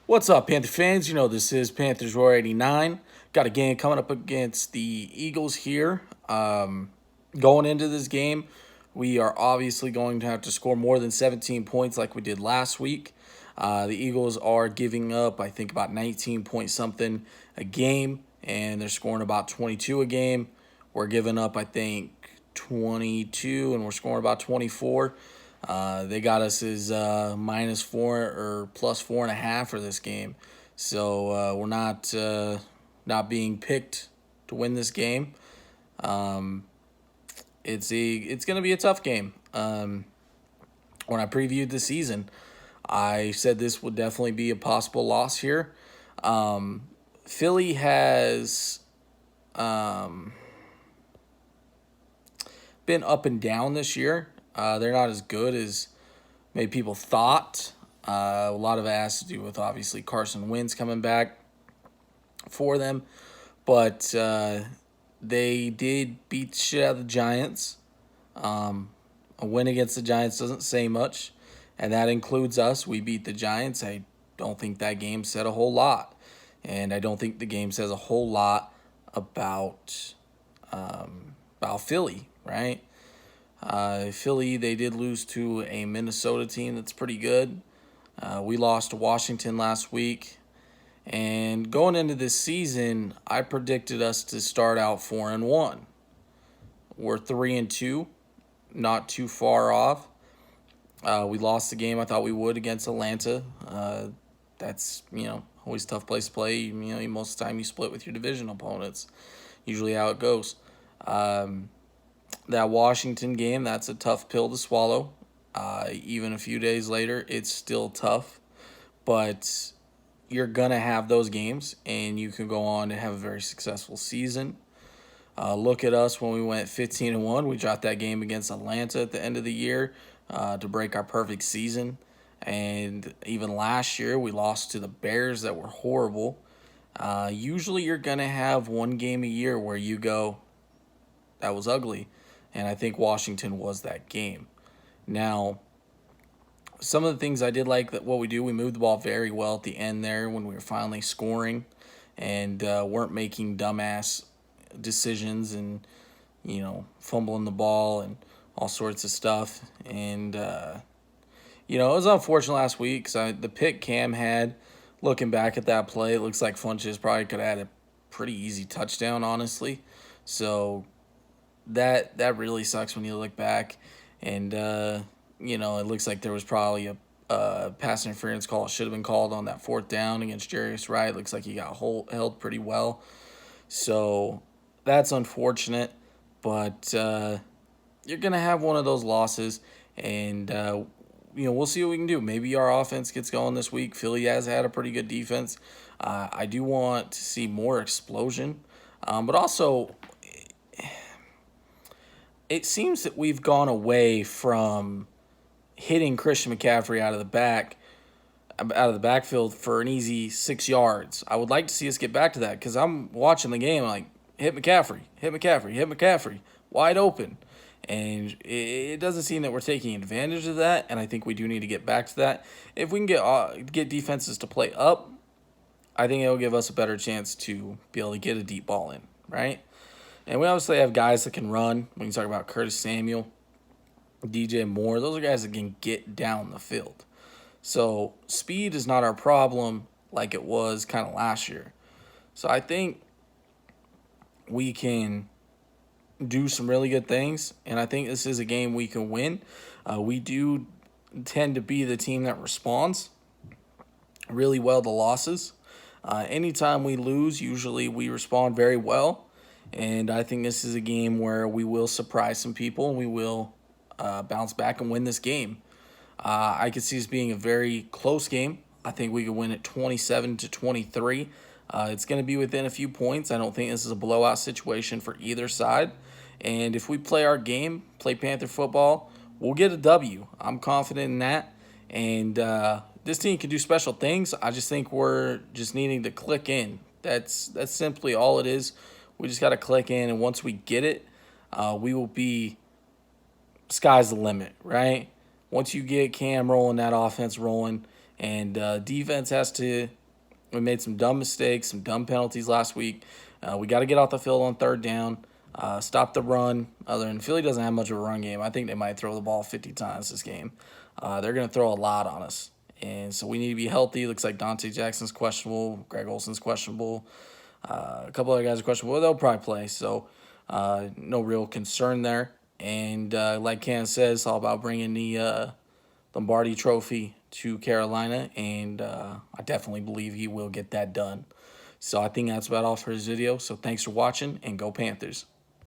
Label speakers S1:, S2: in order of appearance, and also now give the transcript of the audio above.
S1: What's up, Panther fans? You know this is Panthers Roar 89. Got a game coming up against the Eagles here. Going into this game, we are obviously going to have to score more than 17 points like we did last week. The Eagles are giving up, I think, about 19 point something a game, and they're scoring about 22 a game. We're giving up, I think, 22, and we're scoring about 24. They got us as -4 or +4.5 for this game, so we're not being picked to win this game. Um, it's gonna be a tough game. When I previewed the season, I said this would definitely be a possible loss here. Philly has um, been up and down this year. They're not as good as maybe people thought. A lot of it has to do with obviously Carson Wentz coming back for them, but they did beat the shit out of the Giants. Um, a win against the Giants doesn't say much, and that includes us. We beat the Giants. I don't think that game said a whole lot, and I don't think the game says a whole lot about Philly, right? Philly, they did lose to a Minnesota team that's pretty good. We lost to Washington last week. And going into this season, I predicted us to start out 4-1. We're 3-2, not too far off. We lost the game I thought we would against Atlanta. That's always a tough place to play. Most of the time you split with your division opponents. Usually how it goes. That Washington game, that's a tough pill to swallow. Even a few days later, it's still tough. But you're going to have those games, and you can go on to have a very successful season. Look at us when we went 15-1. We dropped that game against Atlanta at the end of the year to break our perfect season. And even last year, we lost to the Bears that were horrible. Usually, you're going to have one game a year where you go, that was ugly. And I think Washington was that game. Now, some of the things I did like that what we do, we moved the ball very well at the end there when we were finally scoring and weren't making dumbass decisions and, fumbling the ball and all sorts of stuff. And, it was unfortunate last week because the pick Cam had, looking back at that play, it looks like Funches probably could have had a pretty easy touchdown, honestly. So that really sucks when you look back. And, it looks like there was probably a pass interference call. It should have been called on that fourth down against Jarius Wright. Looks like he got held pretty well. So that's unfortunate. But you're going to have one of those losses. And, we'll see what we can do. Maybe our offense gets going this week. Philly has had a pretty good defense. I do want to see more explosion. But also, it seems that we've gone away from hitting Christian McCaffrey out of the backfield for an easy 6 yards. I would like to see us get back to that because I'm watching the game like hit McCaffrey, hit McCaffrey, hit McCaffrey, wide open. And it doesn't seem that we're taking advantage of that, and I think we do need to get back to that. If we can get defenses to play up, I think it'll give us a better chance to be able to get a deep ball in, right? And we obviously have guys that can run. We can talk about Curtis Samuel, DJ Moore. Those are guys that can get down the field. So speed is not our problem like it was kind of last year. So I think we can do some really good things, and I think this is a game we can win. We do tend to be the team that responds really well to losses. Anytime we lose, usually we respond very well. And I think this is a game where we will surprise some people and we will bounce back and win this game. I could see this being a very close game. I think we could win it 27-23. It's going to be within a few points. I don't think this is a blowout situation for either side. And if we play our game, play Panther football, we'll get a W. I'm confident in that. And this team can do special things. I just think we're just needing to click in. That's simply all it is. We just got to click in, and once we get it, we will be sky's the limit, right? Once you get Cam rolling, that offense rolling, And defense has to. We made some dumb mistakes, some dumb penalties last week. We got to get off the field on third down. Stop the run. Other than Philly doesn't have much of a run game. I think they might throw the ball 50 times this game. They're going to throw a lot on us. And so we need to be healthy. Looks like Dante Jackson's questionable. Greg Olson's questionable. A couple other guys are questionable. They'll probably play. So no real concern there. And like Cam says, it's all about bringing the Lombardi Trophy to Carolina. And I definitely believe he will get that done. So I think that's about all for this video. So thanks for watching, and go Panthers.